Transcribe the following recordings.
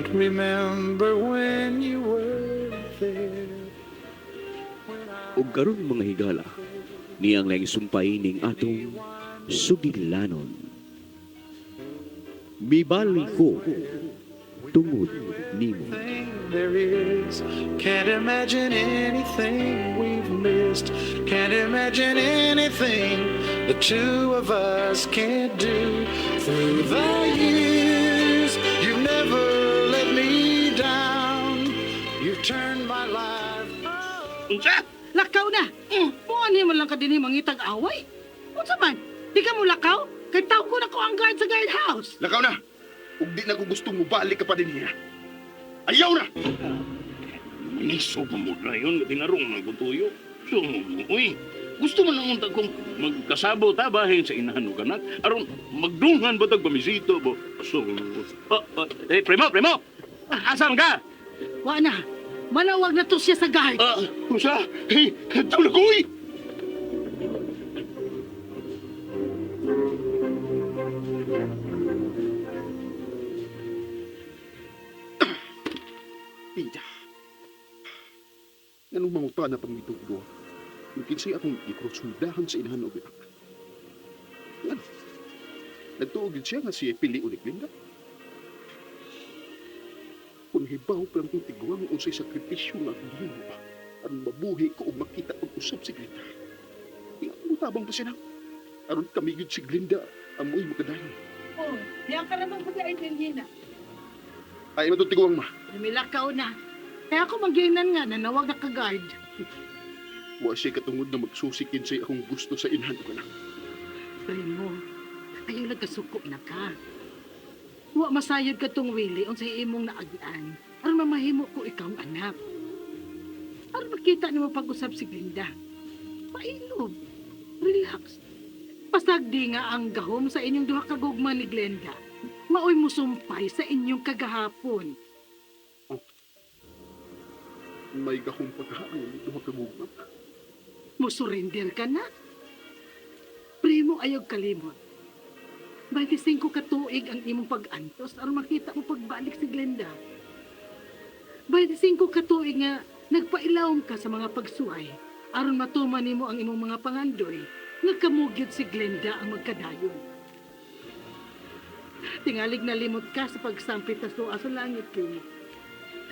Remember when you were there. Ug karon mga higala, niyang lang sumpay ning atong sugilanon. Mibali ko tungod nimo. There is, can't imagine anything we've missed. Can't imagine anything the two of us can't do. Through the years, you've never let me down. You've turned my life. Unsa? Lakaw na! Buwan niya man lang ka din mangitag away. Unsa man? Di ka mo lakaw? Kay tao ko na ko ang guard sa guardhouse. Lakaw na! Ug di na ko gustong mubalik ka pa din niya. Ayaw na! Maniso pa mo na yun, tinarong ng kutuyo. So, uy, gusto mo lang untag kong magkasabo ta bahin sa inahan o kanak? Aron, magdunghan ba tag pamisito bo? So, Primo! Asan ka? Wa na. Manawag na to siya sa guard. Kusa? Hey, tulog ko, uy! Pida. Anong manguta na pang itugo? Yung kinsay akong ikrotsundahan sa inahan o binak. Yan. Nagtuogid siya nga si Pili ulit Linda. Kung hibaw pa lang itong tiguang unsay sakripisyo nga akong himo pa. Aron mabuhi ko o makita pag-usap si Glinda. Mutabang pa siya na. Aron kamigid si Glinda amoy makadayon. Oh, diyan ka naman pag-aintindi na. Ay, matong tiguang ma. Namilakaw na. Kaya ako maginan nga na nawag na ka-guard. Wa siya katungod na magsusikin sa akong gusto sa inahan ko na. Primo, ayaw nagkasuko na ka. Wa masayod ka tong Willie unsay imong naagian. Aron mamahimo ko ikaw ang anak. Aron makita nimo pag-usap si Glinda. Pailob. Relax. Pasagdi nga ang gahom sa inyong duha ka gugma ni Glenda. Maoy mo sumpay sa inyong kagahapon. May gahong paghaan duha ka gugma. Musurrender ka na. Primo, ayaw kalimot. 25 ka tuig ang imong pag-antos aron makita mo pagbalik si Glenda. 25 ka tuig nga nagpailawom ka sa mga pagsuway aron matuman nimo ang imong mga pangandoy nga kamugid si Glenda ang magkadayon. Tingalig na limot ka sa pagsampit sa suwa sa langit Primo.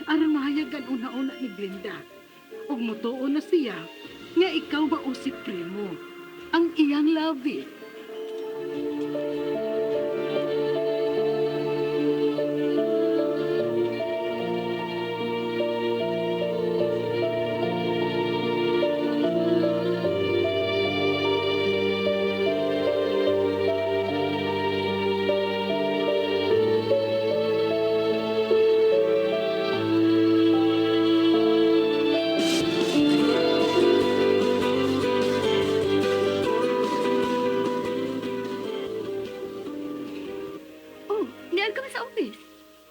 Aron mahayagan una-una ni Glenda ug mutuo na siya nga ikaw ba si Primo ang iyang labi.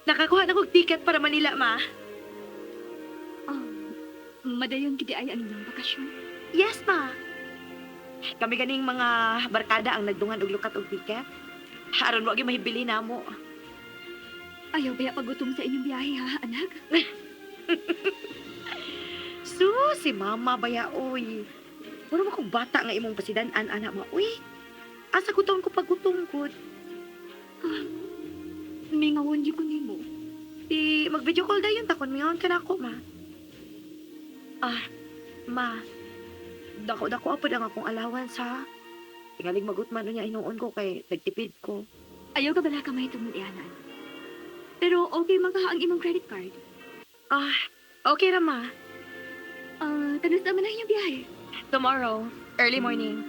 Nakakuha na kong ticket para Manila, ma. Madayon gidi ay ang inyong bakasyon. Yes, ma. Kami ganing mga barkada ang nagdungan og lukat og ticket. Aron wag gyud mahibili namo. Ayaw baya pagutom sa inyong biyahe ha, anak? Si mama baya, uy. Puro mo kong bata nga imong pasidan-an, anak mo. Uy, asa gutom ko pagutom ko. May ngawon di ko nimo. Di, mag-video call dayon takon miyon ka na ako, ma. Ma. Dako-dako apod ang akong allowance, ha? Tingaling magutman niya inuon ko kay nagtipid ko. Ayaw ka bala ka may tumulianan. Pero okay man ka ang imong credit card. Okay na, ma. Tanus naman na inyong biyahe. Tomorrow, early morning.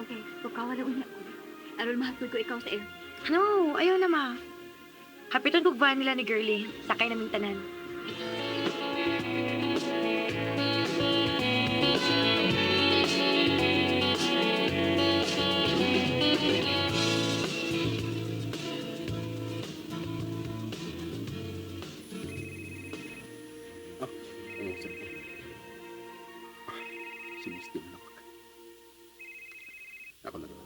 Okay, so kawa na una ko. Aron mahapod ko ikaw sa air. No, ayaw na, ma. Kapitan kong van nila ni Girlie. Sakay naming tanan. Si Misty mo lang. Ako na lang.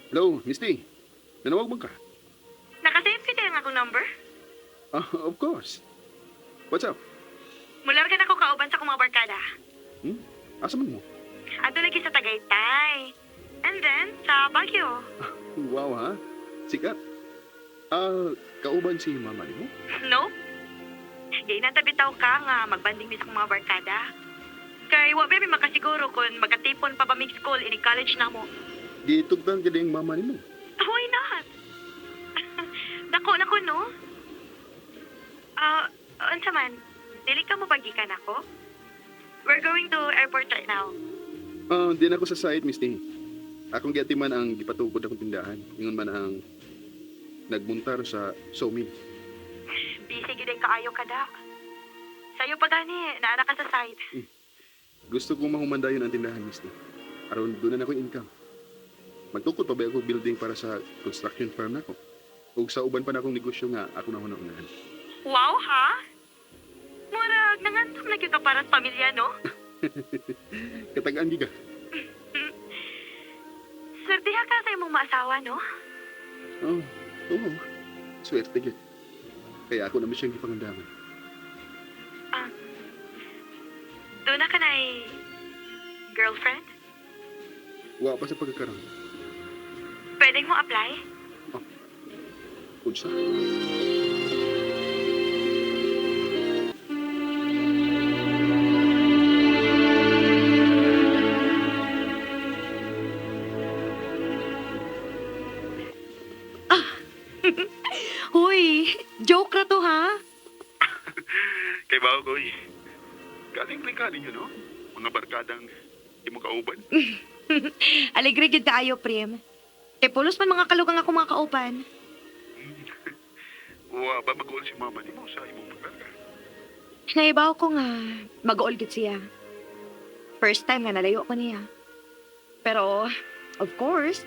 Hello, Misty. Nanawag mo ka? Nakasave ka din ang akong number? Of course. What's up? Mularga na ko kauban sa akong mga barkada. Asa man mo? Ato lagi sa Tagaytay. And then, sa Baguio. Wow, ha? Sikat. Kauban si mama ni mo? No? Gay natabitaw ka nga magbanding mis akong mga barkada. Kay wa ba may makasiguro kung magkatipon pa ba mix school in college na mo. Gitugtan ka din mama ni mo. Why not? Dako na ko, no? Unsa man, dili ka mo bagikan ako? We're going to airport right now. Di na ako sa site, Miss Ting. Akong giatiman ang gipatukod akong tindahan. Ingon man ang nagmuntar sa sawmill. Busy gid kaayo kada. Sayo pa gani, naara ka sa site. Gusto kong mahumandayon ang tindahan, Miss Ting. Aron doon na ako income. Magtukod pa ba ako building para sa construction firm na ko? O sa uban pa na akong negosyo nga ako na hunahunahan. Wow, ha? Murag, nangantok na gyud ka para sa pamilya, no? Katagaan giga. Swertiha ka sa imong maasawa, no? Oo. Swerte gid. Kaya ako naman siyang ipangandaman. Doon na ka na girlfriend? Wa pa sa pagkakaroon. Pwedeng mo apply? Unsa? Hoy, joke ra to, ha? Kay bao ko galing kali nyo, no? Mga barkadang di mo kauban. Alegre gid kaayo, Prim. Kay pulos man mga kalugang ako mga kauban. Wa ba mag-uol si mama ni mo sa imong barkada? Naibaw ko nga, mag-uol gid siya. First time nga nalayo ko niya. Pero, of course,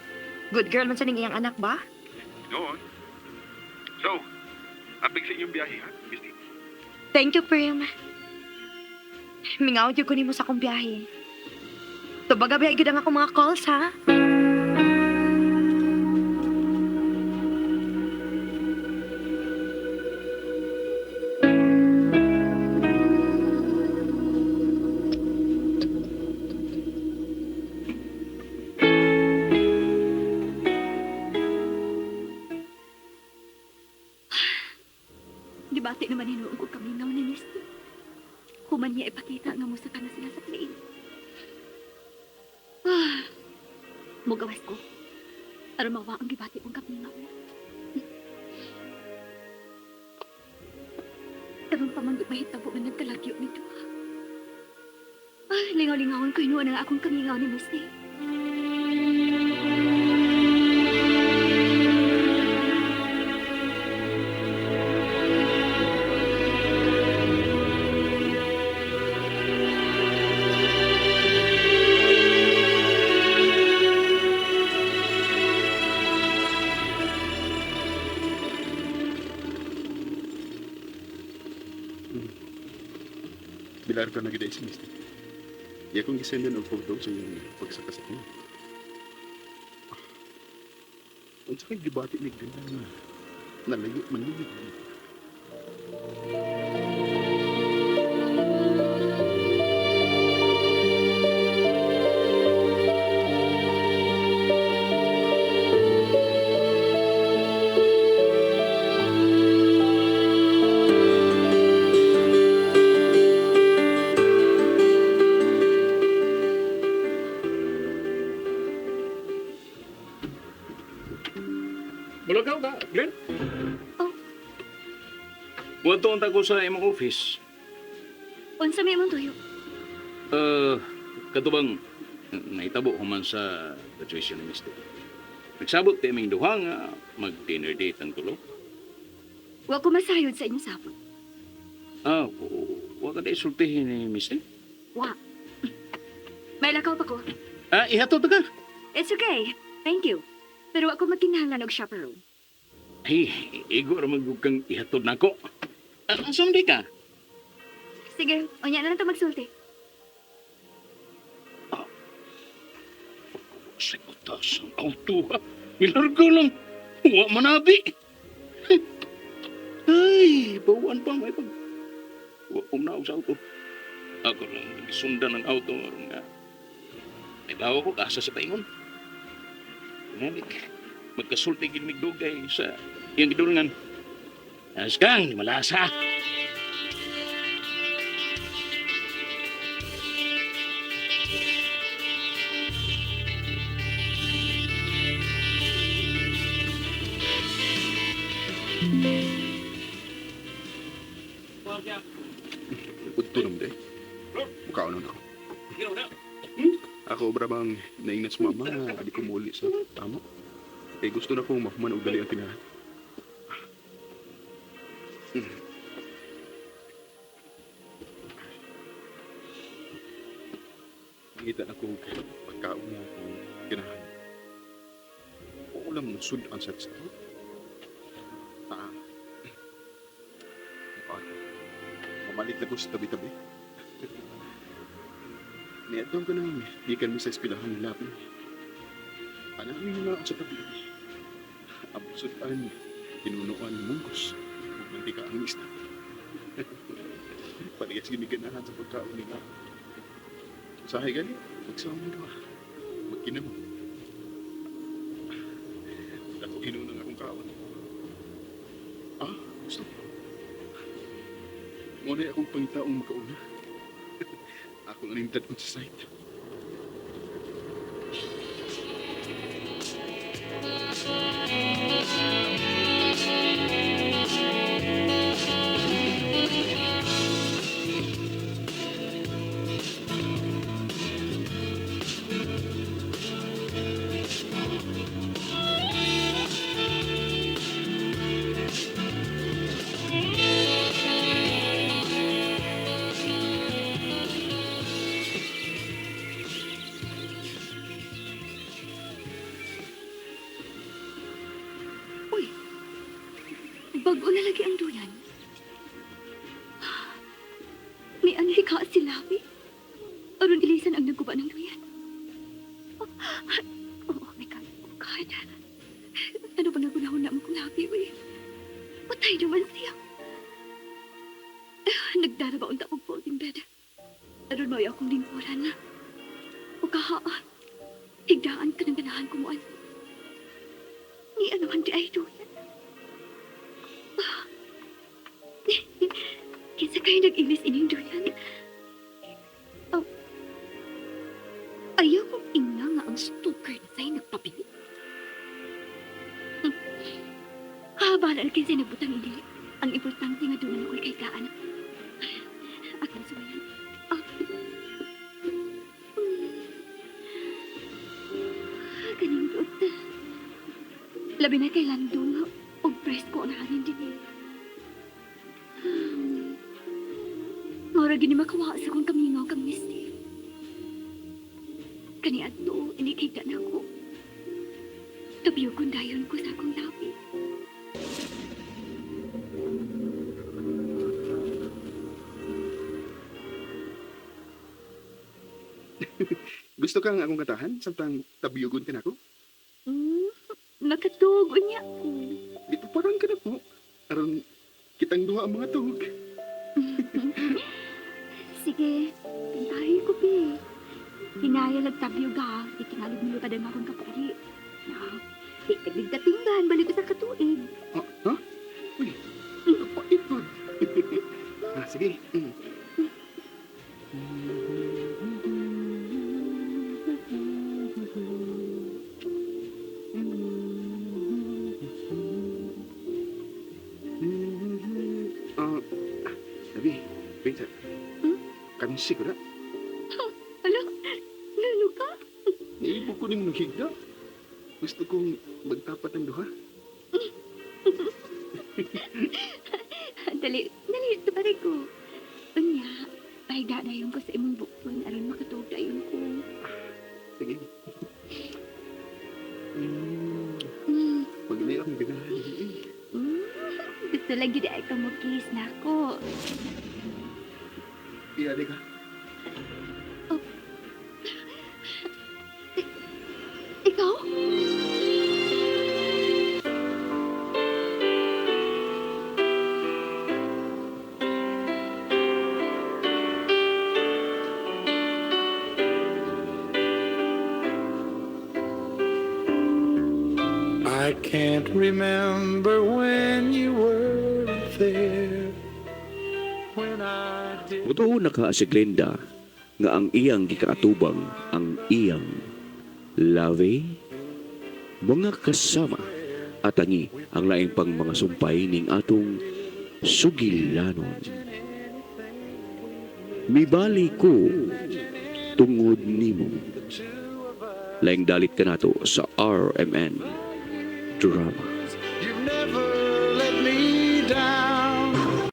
good girl man sa ning iyang anak ba? Noon. So, apig sa inyong biyahe, ha, Miss Ting? Thank you, Prim. Mingaw jud ko nimo sa akong biyahe. Tubaga biya gid ang ako mga calls, ha? Gibati naman hinuon ko kaminaw ni Mister. Human niya ipakita nga musa ka na sila sa plane. Mugawas ko. Aron mawa ang gibati kong kaminaw. Karon pa man di mahitabo nga nagkalagyo nito. Lingaw-lingawon ko hinuon ang akong kaminaw ni Mister. Bilar ka na gid si Miss Ting. Di akong gisendan og photo sa iyong pagsakasat mo. Unsa kay gibati ni ganda nga nalayo man ni. Bulagaw ka, Glenn? Oh. Buwan ko sa imong office. Unsa may imong tuyo? Katubang naitabo human sa graduation ni Mister. Nagsabot tayo may duha nga mag-dinner date ang tulo. Wa ko masayod sa inyong sapot. Wa ka tayo sultihin ni Mister? Wa. May lakaw pa ko. Ihatod ka. It's okay. Thank you. Pero ako magkinahanglan og chaperone. Ay, igor magug kang ihatod nako. Asam di ka? Sige, unya na lang to magsulti. Sa utas ang auto ha. Ilarga lang. Wa manabi. Ay, bawaan pa may pag... Huwag kong naog sa auto. Ako lang nagisundan ng auto aron nga. May bawa ko kasa sa paingon. Nganik, magkasulti ginig dugay sa iyang gidulungan. Ayos kang, di malasa. Punto naman day. Mukhaon ako. Ako obra bang naingnas mama nga adi ko muli sa tama. Kaya gusto na kong mahuman og dali ang tinahan. Nakita na ko pagkaon na akong ginahan. Oo lang musud ang sa mamalit na ko sa tabi-tabi. Niatong ka namin, di ka sa espilahan ng labi. Anamin na ako sa tabi. Abusutan, tinunuan ng munggos. Huwag nanti ka ang isda. Parehas giniganahan sa pagkaon nila. Sahay gali, magsama mo doon. Magkina mo. Ako inunang akong kaon. Gusto ko. Ngunit akong pangitaong makauna. Ako lang nindad ko sa site. Bago na lagi ang duyan. Ni Anli ka si Labi. Aron ilisan ang nagkuba ng duyan. Oh my God. Oh God. Ano ba nagunahon na mo kong Labi, uy? Patay naman siya. Nagdarabaon ta og folding bed. Aron mo akong lingkuran na. O kahaa. Higdaan ka ng ganahan ko moan. Ni ano man di ay duyan. Kinsa kayo nag-ilis ining duyan? Ayaw kong ina nga ang stalker na sa'yo nagpapilit. Bahala na kinsa nagbutang hindi. Ang importante nga doon ako kay Kaan. Ako na sumayan. Ganing doon. Labi na kay Landong o presko na hanin din eh. Mora gini makawa sa kong kamingaw kang misti. Kani ato, inikita na ko. Tabiyo kong dayon ko sa akong labi. Gusto kang akong katahan samtang tabiyugon ka na ako? Nakatugo niya ko. Dito parang ka na po. Aron kitang duha ang mga tug. Sige, pintahin ko, Pi. Hinaya nagtabyo ka. Itingalog mo pa din akong kapali. Na, tagligdatinggan, balik ko sa katuig. Ha? Uy, napait ko. Sige. Sabi, Vincent. Kansi ko na. Lalo ka? Naibog ko rin higda. Gusto kong magtapat ng duha. Dali ito pa rin ko. Unya, pahiga na yun ko sa imong bukon. Aron makatuog na yun ko. Sige. Pag-ilay akong ganahan. Gusto lagi di ay kamukis na ako. Iyali ka. Ikaw? remember when you were there. When I did. Mutuo na ka si Glenda nga ang iyang gikaatubang ang iyang lave, mga kasama at angi ang laing pang mga sumpay ning atong sugilanon. Mibali ko tungod nimo. Laing dalit ka nato sa RMN Drama.